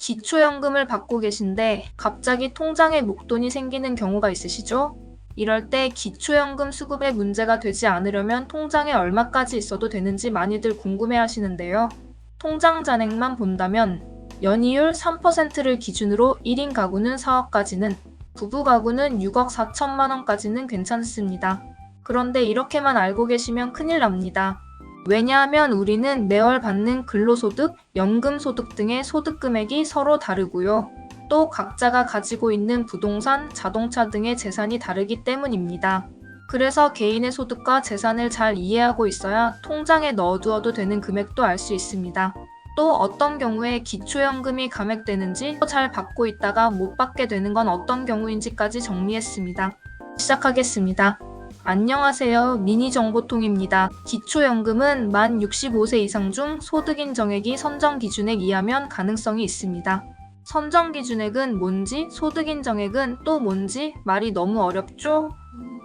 기초연금을 받고 계신데 갑자기 통장에 목돈이 생기는 경우가 있으시죠? 이럴 때 기초연금 수급에 문제가 되지 않으려면 통장에 얼마까지 있어도 되는지 많이들 궁금해하시는데요. 통장 잔액만 본다면 연이율 3%를 기준으로 1인 가구는 4억까지는, 부부 가구는 6억 4천만 원까지는 괜찮습니다. 그런데 이렇게만 알고 계시면 큰일 납니다. 왜냐하면 우리는 매월 받는 근로소득, 연금소득 등의 소득 금액이 서로 다르고요. 또 각자가 가지고 있는 부동산, 자동차 등의 재산이 다르기 때문입니다. 그래서 개인의 소득과 재산을 잘 이해하고 있어야 통장에 넣어두어도 되는 금액도 알 수 있습니다. 또 어떤 경우에 기초연금이 감액되는지, 잘 받고 있다가 못 받게 되는 건 어떤 경우인지까지 정리했습니다. 시작하겠습니다. 안녕하세요. 미니정보통입니다. 기초연금은 만 65세 이상 중 소득인정액이 선정기준액 이하면 가능성이 있습니다. 선정기준액은 뭔지, 소득인정액은 또 뭔지 말이 너무 어렵죠?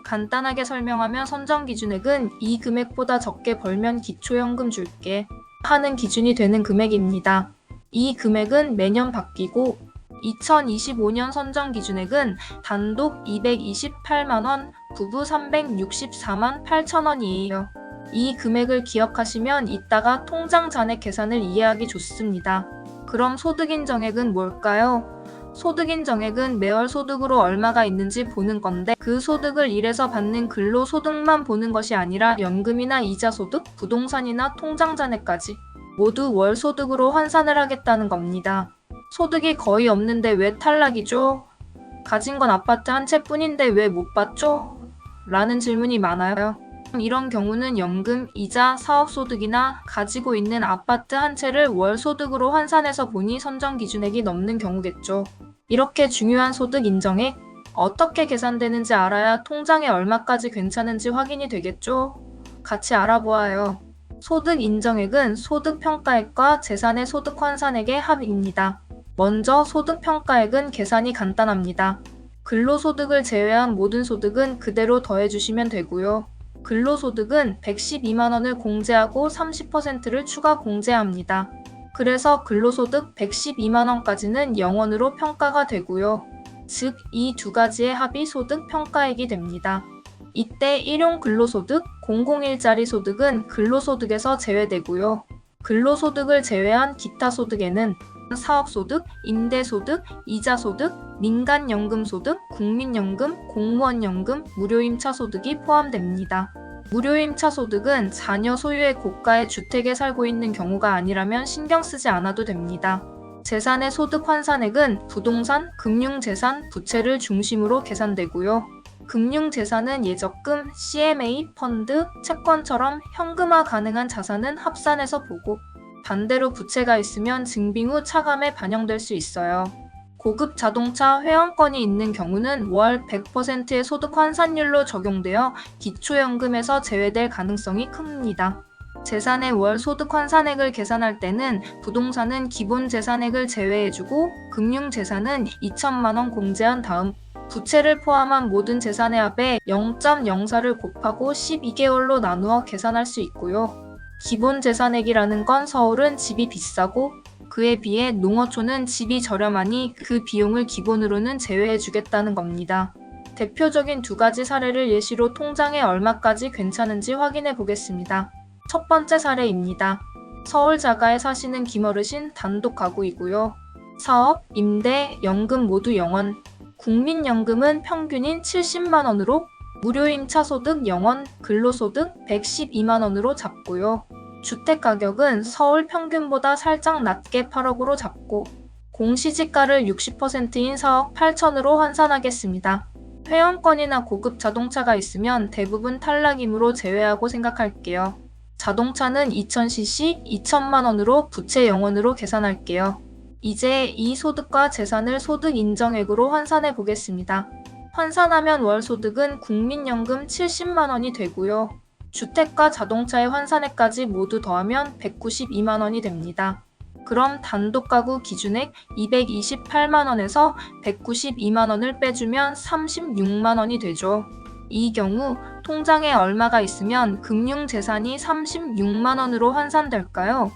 간단하게 설명하면 선정기준액은 이 금액보다 적게 벌면 기초연금 줄게 하는 기준이 되는 금액입니다. 이 금액은 매년 바뀌고 2025년 선정기준액은 단독 228만원, 부부 364만 8천원이에요. 이 금액을 기억하시면 이따가 통장 잔액 계산을 이해하기 좋습니다. 그럼 소득인정액은 뭘까요? 소득인정액은 매월 소득으로 얼마가 있는지 보는 건데, 그 소득을 일해서 받는 근로소득만 보는 것이 아니라 연금이나 이자소득, 부동산이나 통장 잔액까지 모두 월소득으로 환산을 하겠다는 겁니다. 소득이 거의 없는데 왜 탈락이죠? 가진 건 아파트 한 채 뿐인데 왜 못 받죠? 라는 질문이 많아요. 이런 경우는 연금, 이자, 사업소득이나 가지고 있는 아파트 한 채를 월소득으로 환산해서 보니 선정기준액이 넘는 경우겠죠. 이렇게 중요한 소득 인정액, 어떻게 계산되는지 알아야 통장에 얼마까지 괜찮은지 확인이 되겠죠? 같이 알아보아요. 소득 인정액은 소득평가액과 재산의 소득 환산액의 합입니다. 먼저 소득평가액은 계산이 간단합니다. 근로소득을 제외한 모든 소득은 그대로 더해주시면 되고요. 근로소득은 112만원을 공제하고 30%를 추가 공제합니다. 그래서 근로소득 112만원까지는 0원으로 평가가 되고요. 즉, 이 두 가지의 합이 소득평가액이 됩니다. 이때 일용 근로소득, 001짜리 소득은 근로소득에서 제외되고요. 근로소득을 제외한 기타 소득에는 사업소득, 임대소득, 이자소득, 민간연금소득, 국민연금, 공무원연금, 무료임차소득이 포함됩니다. 무료임차소득은 자녀 소유의 고가의 주택에 살고 있는 경우가 아니라면 신경 쓰지 않아도 됩니다. 재산의 소득 환산액은 부동산, 금융재산, 부채를 중심으로 계산되고요. 금융재산은 예적금, CMA, 펀드, 채권처럼 현금화 가능한 자산은 합산해서 보고, 반대로 부채가 있으면 증빙 후 차감에 반영될 수 있어요. 고급 자동차 회원권이 있는 경우는 월 100%의 소득 환산율로 적용되어 기초연금에서 제외될 가능성이 큽니다. 재산의 월 소득 환산액을 계산할 때는 부동산은 기본 재산액을 제외해주고 금융재산은 2천만원 공제한 다음 부채를 포함한 모든 재산의 합에 0.04를 곱하고 12개월로 나누어 계산할 수 있고요. 기본 재산액이라는 건 서울은 집이 비싸고 그에 비해 농어촌은 집이 저렴하니 그 비용을 기본으로는 제외해주겠다는 겁니다. 대표적인 두 가지 사례를 예시로 통장에 얼마까지 괜찮은지 확인해 보겠습니다. 첫 번째 사례입니다. 서울 자가에 사시는 김어르신 단독 가구이고요. 사업, 임대, 연금 모두 0원, 국민연금은 평균인 70만원으로 무료임차소득 0원, 근로소득 112만원으로 잡고요. 주택가격은 서울 평균보다 살짝 낮게 8억으로 잡고 공시지가를 60%인 4억 8천으로 환산하겠습니다. 회원권이나 고급 자동차가 있으면 대부분 탈락이므로 제외하고 생각할게요. 자동차는 2000cc 2천만원으로 부채 0원으로 계산할게요. 이제 이 소득과 재산을 소득 인정액으로 환산해 보겠습니다. 환산하면 월 소득은 국민연금 70만원이 되고요. 주택과 자동차의 환산액까지 모두 더하면 192만원이 됩니다. 그럼 단독가구 기준액 228만원에서 192만원을 빼주면 36만원이 되죠. 이 경우 통장에 얼마가 있으면 금융재산이 36만원으로 환산될까요?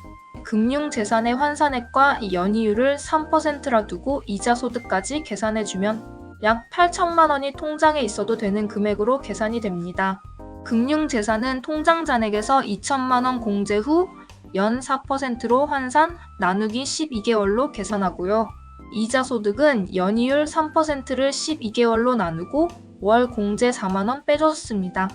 금융재산의 환산액과 연이율을 3%라 두고 이자소득까지 계산해주면 약 8천만 원이 통장에 있어도 되는 금액으로 계산이 됩니다. 금융재산은 통장 잔액에서 2천만 원 공제 후 연 4%로 환산, 나누기 12개월로 계산하고요. 이자소득은 연이율 3%를 12개월로 나누고 월 공제 4만 원 빼줬습니다.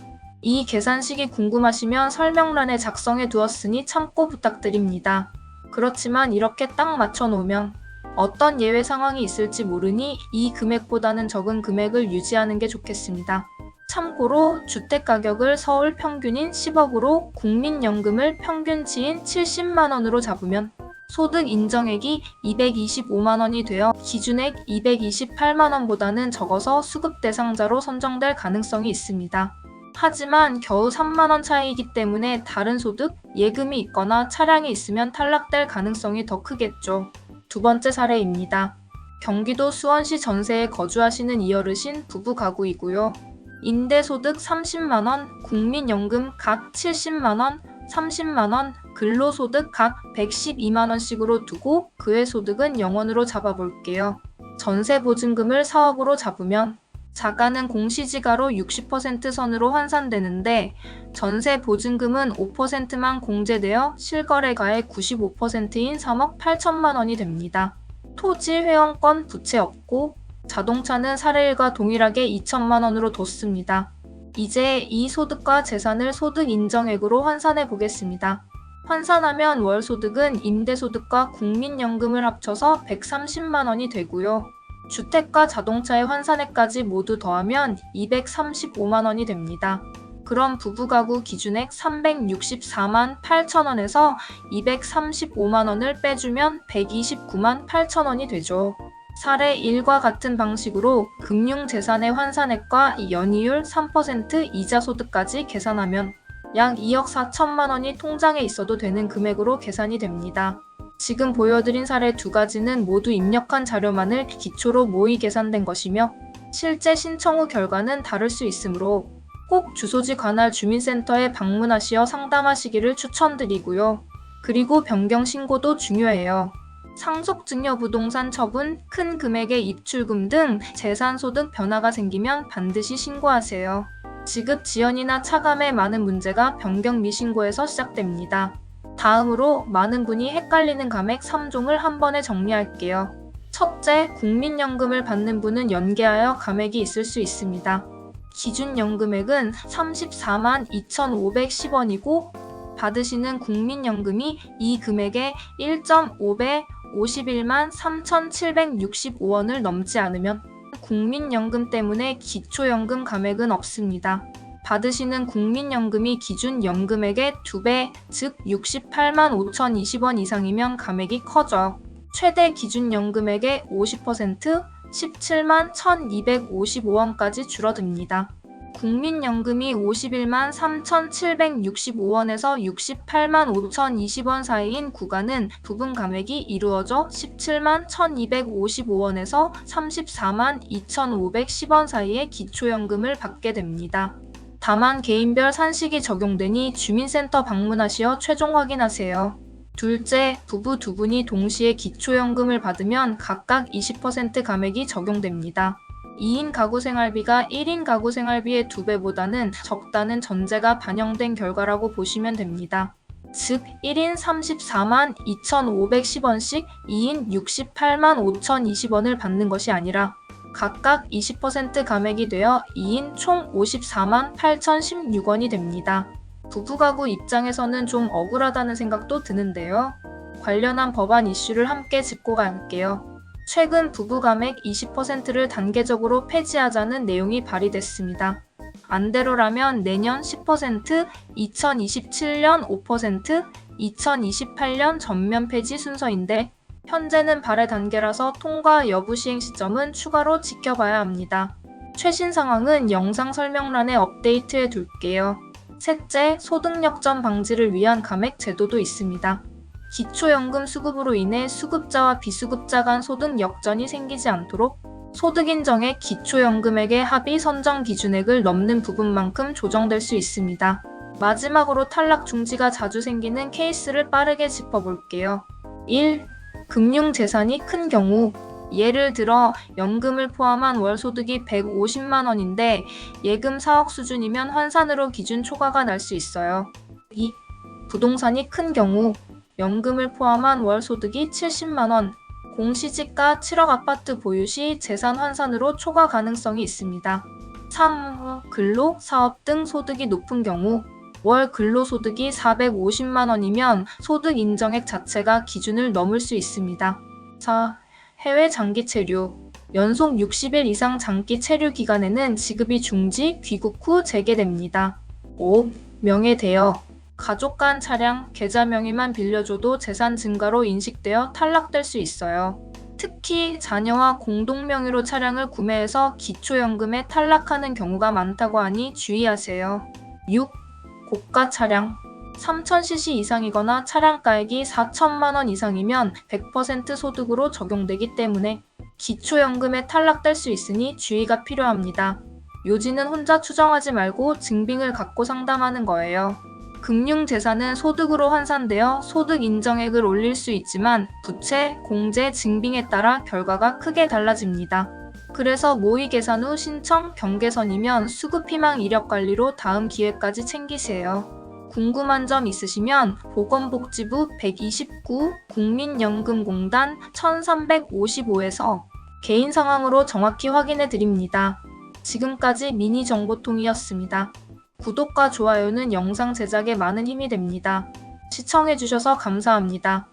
이 계산식이 궁금하시면 설명란에 작성해 두었으니 참고 부탁드립니다. 그렇지만 이렇게 딱 맞춰 놓으면 어떤 예외 상황이 있을지 모르니 이 금액보다는 적은 금액을 유지하는 게 좋겠습니다. 참고로 주택가격을 서울 평균인 10억으로 국민연금을 평균치인 70만 원으로 잡으면 소득 인정액이 225만 원이 되어 기준액 228만 원보다는 적어서 수급 대상자로 선정될 가능성이 있습니다. 하지만 겨우 3만 원 차이이기 때문에 다른 소득, 예금이 있거나 차량이 있으면 탈락될 가능성이 더 크겠죠. 두 번째 사례입니다. 경기도 수원시 전세에 거주하시는 이어르신 부부 가구이고요. 임대소득 30만 원, 국민연금 각 70만 원, 30만 원, 근로소득 각 112만 원씩으로 두고 그의 소득은 0원으로 잡아볼게요. 전세보증금을 4억으로 잡으면 자가는 공시지가로 60% 선으로 환산되는데 전세보증금은 5%만 공제되어 실거래가의 95%인 3억 8천만 원이 됩니다. 토지 회원권 부채 없고 자동차는 사례 1과 동일하게 2천만 원으로 뒀습니다. 이제 이 소득과 재산을 소득 인정액으로 환산해 보겠습니다. 환산하면 월 소득은 임대소득과 국민연금을 합쳐서 130만 원이 되고요. 주택과 자동차의 환산액까지 모두 더하면 235만 원이 됩니다. 그럼 부부가구 기준액 364만 8천 원에서 235만 원을 빼주면 129만 8천 원이 되죠. 사례 1과 같은 방식으로 금융재산의 환산액과 연이율 3% 이자소득까지 계산하면 약 2억 4천만 원이 통장에 있어도 되는 금액으로 계산이 됩니다. 지금 보여드린 사례 두 가지는 모두 입력한 자료만을 기초로 모의 계산된 것이며 실제 신청 후 결과는 다를 수 있으므로 꼭 주소지 관할 주민센터에 방문하시어 상담하시기를 추천드리고요. 그리고 변경 신고도 중요해요. 상속증여 부동산 처분, 큰 금액의 입출금 등 재산소득 변화가 생기면 반드시 신고하세요. 지급 지연이나 차감에 많은 문제가 변경 미신고에서 시작됩니다. 다음으로 많은 분이 헷갈리는 감액 3종을 한 번에 정리할게요. 첫째, 국민연금을 받는 분은 연계하여 감액이 있을 수 있습니다. 기준연금액은 34만 2,510원이고 받으시는 국민연금이 이 금액의 1.5배 51만 3,765원을 넘지 않으면 국민연금 때문에 기초연금 감액은 없습니다. 받으시는 국민연금이 기준 연금액의 2배, 즉 68만 5,020원 이상이면 감액이 커져 최대 기준 연금액의 50%, 17만 1,255원까지 줄어듭니다. 국민연금이 51만 3,765원에서 68만 5,020원 사이인 구간은 부분 감액이 이루어져 17만 1,255원에서 34만 2,510원 사이의 기초연금을 받게 됩니다. 다만 개인별 산식이 적용되니 주민센터 방문하시어 최종 확인하세요. 둘째, 부부 두 분이 동시에 기초연금을 받으면 각각 20% 감액이 적용됩니다. 2인 가구 생활비가 1인 가구 생활비의 2배보다는 적다는 전제가 반영된 결과라고 보시면 됩니다. 즉 1인 34만 2,510원씩 2인 68만 5,020원을 받는 것이 아니라 각각 20% 감액이 되어 2인 총 54만 8,016원이 됩니다. 부부가구 입장에서는 좀 억울하다는 생각도 드는데요. 관련한 법안 이슈를 함께 짚고 갈게요. 최근 부부감액 20%를 단계적으로 폐지하자는 내용이 발의됐습니다. 안대로라면 내년 10%, 2027년 5%, 2028년 전면 폐지 순서인데 현재는 발의 단계라서 통과 여부 시행 시점은 추가로 지켜봐야 합니다. 최신 상황은 영상 설명란에 업데이트해 둘게요. 셋째, 소득 역전 방지를 위한 감액 제도도 있습니다. 기초연금 수급으로 인해 수급자와 비수급자 간 소득 역전이 생기지 않도록 소득 인정액 기초연금액의 합의 선정 기준액을 넘는 부분만큼 조정될 수 있습니다. 마지막으로 탈락 중지가 자주 생기는 케이스를 빠르게 짚어볼게요. 1. 금융재산이 큰 경우. 예를 들어 연금을 포함한 월 소득이 150만 원인데 예금 4억 수준이면 환산으로 기준 초과가 날 수 있어요. 2. 부동산이 큰 경우. 연금을 포함한 월 소득이 70만 원. 공시지가 7억 아파트 보유 시 재산 환산으로 초과 가능성이 있습니다. 3. 근로, 사업 등 소득이 높은 경우. 월 근로소득이 450만 원이면 소득 인정액 자체가 기준을 넘을 수 있습니다. 4. 해외 장기 체류. 연속 60일 이상 장기 체류 기간에는 지급이 중지, 귀국 후 재개됩니다. 5. 명예대여. 가족 간 차량, 계좌 명의만 빌려줘도 재산 증가로 인식되어 탈락될 수 있어요. 특히 자녀와 공동 명의로 차량을 구매해서 기초연금에 탈락하는 경우가 많다고 하니 주의하세요. 6. 고가 차량. 3000cc 이상이거나 차량가액이 4천만 원 이상이면 100% 소득으로 적용되기 때문에 기초연금에 탈락될 수 있으니 주의가 필요합니다. 요지는 혼자 추정하지 말고 증빙을 갖고 상담하는 거예요. 금융재산은 소득으로 환산되어 소득 인정액을 올릴 수 있지만 부채, 공제, 증빙에 따라 결과가 크게 달라집니다. 그래서 모의 계산 후 신청, 경계선이면 수급희망 이력관리로 다음 기회까지 챙기세요. 궁금한 점 있으시면 보건복지부 129 국민연금공단 1355에서 개인 상황으로 정확히 확인해 드립니다. 지금까지 미니 정보통이었습니다. 구독과 좋아요는 영상 제작에 많은 힘이 됩니다. 시청해 주셔서 감사합니다.